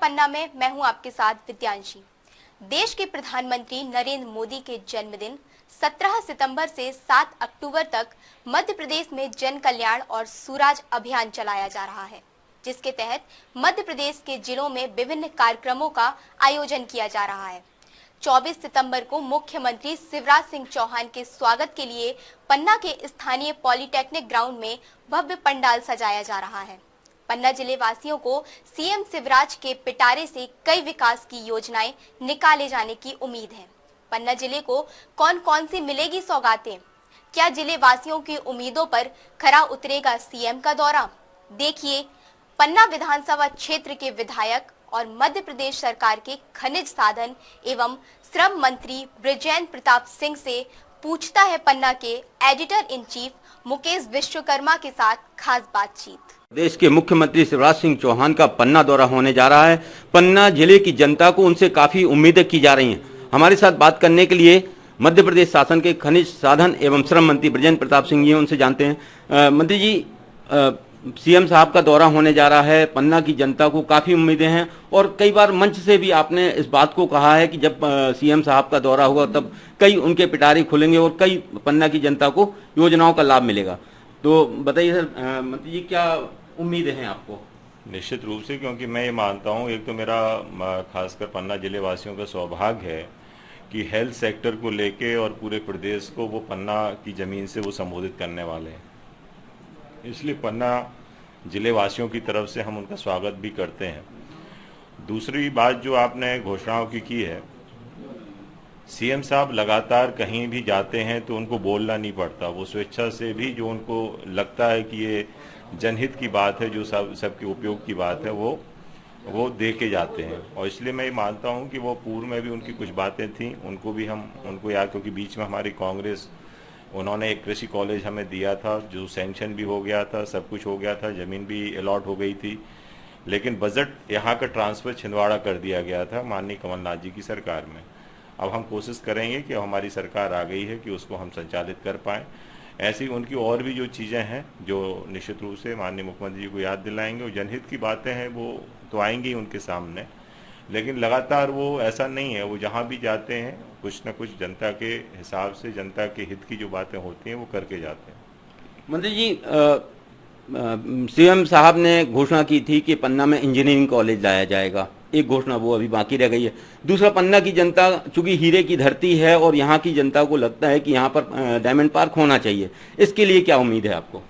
पन्ना में मैं हूं आपके साथ विद्यांशी। देश के प्रधानमंत्री नरेंद्र मोदी के जन्मदिन 17 सितंबर से 7 अक्टूबर तक मध्य प्रदेश में जन कल्याण और सुराज अभियान चलाया जा रहा है, जिसके तहत मध्य प्रदेश के जिलों में विभिन्न कार्यक्रमों का आयोजन किया जा रहा है। 24 सितंबर को मुख्यमंत्री शिवराज सिंह चौहान के स्वागत के लिए पन्ना के स्थानीय पॉलिटेक्निक ग्राउंड में भव्य पंडाल सजाया जा रहा है। पन्ना जिले वासियों को सीएम शिवराज के पिटारे से कई विकास की योजनाएं निकाले जाने की उम्मीद है। पन्ना जिले को कौन कौन सी मिलेगी सौगातें? क्या जिले वासियों की उम्मीदों पर खरा उतरेगा सीएम का दौरा? देखिए पन्ना विधानसभा क्षेत्र के विधायक और मध्य प्रदेश सरकार के खनिज साधन एवं श्रम मंत्री बृजेंद्र प्रताप सिंह से पूछता है पन्ना के editor in chief Mukesh Vishwakarma के साथ खास बातचीत। देश के मुख्यमंत्री शिवराज सिंह चौहान का पन्ना दौरा होने जा रहा है। पन्ना जिले की जनता को उनसे काफी उम्मीदें की जा रही हैं। हमारे साथ बात करने के लिए मध्य प्रदेश शासन के खनिज साधन एवं श्रम मंत्री बृजेंद्र प्रताप सिंह जी, उनसे जानते हैं। मंत्री जी, सीएम साहब का दौरा होने जा रहा है, पन्ना की जनता को काफी उम्मीदें हैं और कई बार मंच से भी आपने इस बात को कहा है कि जब सीएम साहब का दौरा होगा तब कई उनके पिटारे खुलेंगे और कई पन्ना की जनता को योजनाओं का लाभ मिलेगा। तो बताइए सर, मंत्री जी, क्या उम्मीदें हैं आपको? निश्चित रूप से, क्योंकि मैं ये मानता हूँ, एक तो मेरा खासकर पन्ना जिले वासियों का सौभाग्य है कि हेल्थ सेक्टर को लेके और पूरे प्रदेश को वो पन्ना की ज़मीन से वो संबोधित करने वाले हैं। इसलिए पन्ना जिले वासियों की तरफ से हम उनका स्वागत भी करते हैं। दूसरी बात जो आपने घोषणाओं की है, सीएम साहब लगातार कहीं भी जाते हैं तो उनको बोलना नहीं पड़ता, वो स्वेच्छा से भी जो उनको लगता है कि ये जनहित की बात है, जो सबके उपयोग की बात है, वो दे के जाते हैं। और इसलिए मैं ये मानता हूँ कि वो पूर्व में भी उनकी कुछ बातें थी, उनको भी हम उनको याद, क्योंकि बीच में हमारी कांग्रेस, उन्होंने एक कृषि कॉलेज हमें दिया था जो सैंक्शन भी हो गया था, सब कुछ हो गया था, ज़मीन भी अलॉट हो गई थी, लेकिन बजट यहाँ का ट्रांसफ़र छिंदवाड़ा कर दिया गया था माननीय कमलनाथ जी की सरकार में। अब हम कोशिश करेंगे कि हमारी सरकार आ गई है कि उसको हम संचालित कर पाएँ। ऐसी उनकी और भी जो चीज़ें हैं जो निश्चित रूप से माननीय मुख्यमंत्री जी को याद दिलाएंगे, और जनहित की बातें हैं वो तो आएंगी उनके सामने, लेकिन लगातार वो ऐसा नहीं है, वो जहाँ भी जाते हैं कुछ न कुछ जनता के हिसाब से, जनता के हित की जो बातें होती हैं वो करके जाते हैं। मंत्री जी, सीएम साहब ने घोषणा की थी कि पन्ना में इंजीनियरिंग कॉलेज लाया जाएगा, एक घोषणा वो अभी बाकी रह गई है। दूसरा, पन्ना की जनता चूंकि हीरे की धरती है और यहाँ की जनता को लगता है कि यहाँ पर डायमंड पार्क होना चाहिए, इसके लिए क्या उम्मीद है आपको?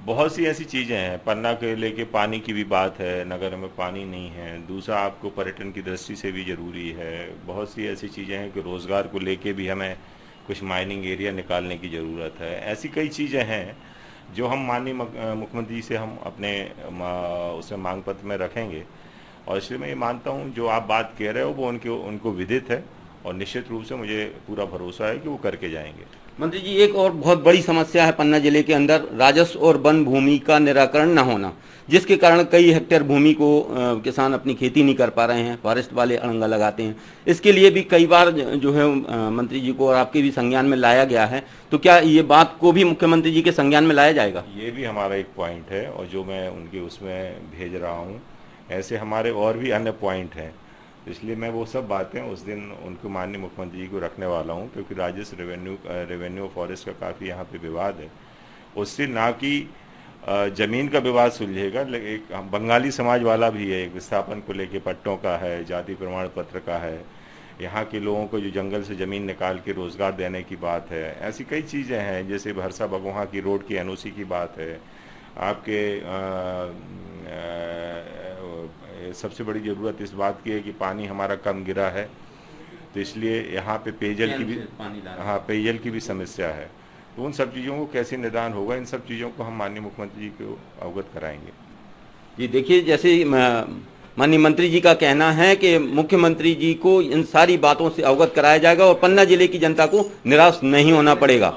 बहुत सी ऐसी चीज़ें हैं, पन्ना के लेके पानी की भी बात है, नगर में पानी नहीं है। दूसरा, आपको पर्यटन की दृष्टि से भी ज़रूरी है। बहुत सी ऐसी चीज़ें हैं कि रोज़गार को लेके भी हमें कुछ माइनिंग एरिया निकालने की ज़रूरत है। ऐसी कई चीज़ें हैं जो हम माननीय मुख्यमंत्री से हम अपने उसमें मांग पत्र में रखेंगे, और इसलिए मैं ये मानता हूँ जो आप बात कह रहे हो वो उनको विदित है और निश्चित रूप से मुझे पूरा भरोसा है कि वो करके जाएंगे। मंत्री जी, एक और बहुत बड़ी समस्या है पन्ना जिले के अंदर, राजस्व और वन भूमि का निराकरण न होना, जिसके कारण कई हेक्टेयर भूमि को किसान अपनी खेती नहीं कर पा रहे हैं, फॉरेस्ट वाले अड़ंगा लगाते हैं। इसके लिए भी कई बार जो है मंत्री जी को और आपके भी संज्ञान में लाया गया है, तो क्या ये बात को भी मुख्यमंत्री जी के संज्ञान में लाया जाएगा? ये भी हमारा एक पॉइंट है और जो मैं उनके उसमें भेज रहा हूँ। ऐसे हमारे और भी अन्य पॉइंट हैं, इसलिए मैं वो सब बातें उस दिन उनको माननीय मुख्यमंत्री जी को रखने वाला हूँ, क्योंकि राजस्व, रेवेन्यू फॉरेस्ट का काफ़ी यहाँ पे विवाद है। उससे ना कि ज़मीन का विवाद सुलझेगा, एक बंगाली समाज वाला भी है, एक विस्थापन को लेके पट्टों का है, जाति प्रमाण पत्र का है, यहाँ के लोगों को जो जंगल से ज़मीन निकाल के रोज़गार देने की बात है। ऐसी कई चीज़ें हैं, जैसे भरसा बगोहा की रोड की एनओसी की बात है। आपके सबसे बड़ी ज़रूरत इस बात की है कि पानी हमारा कम गिरा है, तो इसलिए यहाँ पे पेयजल की भी समस्या है। तो उन सब चीज़ों को कैसे निदान होगा, इन सब चीज़ों को हम माननीय मुख्यमंत्री जी को अवगत कराएंगे। जी देखिए, जैसे माननीय मंत्री जी का कहना है कि मुख्यमंत्री जी को इन सारी बातों से अवगत कराया जाएगा और पन्ना जिले की जनता को निराश नहीं होना पड़ेगा।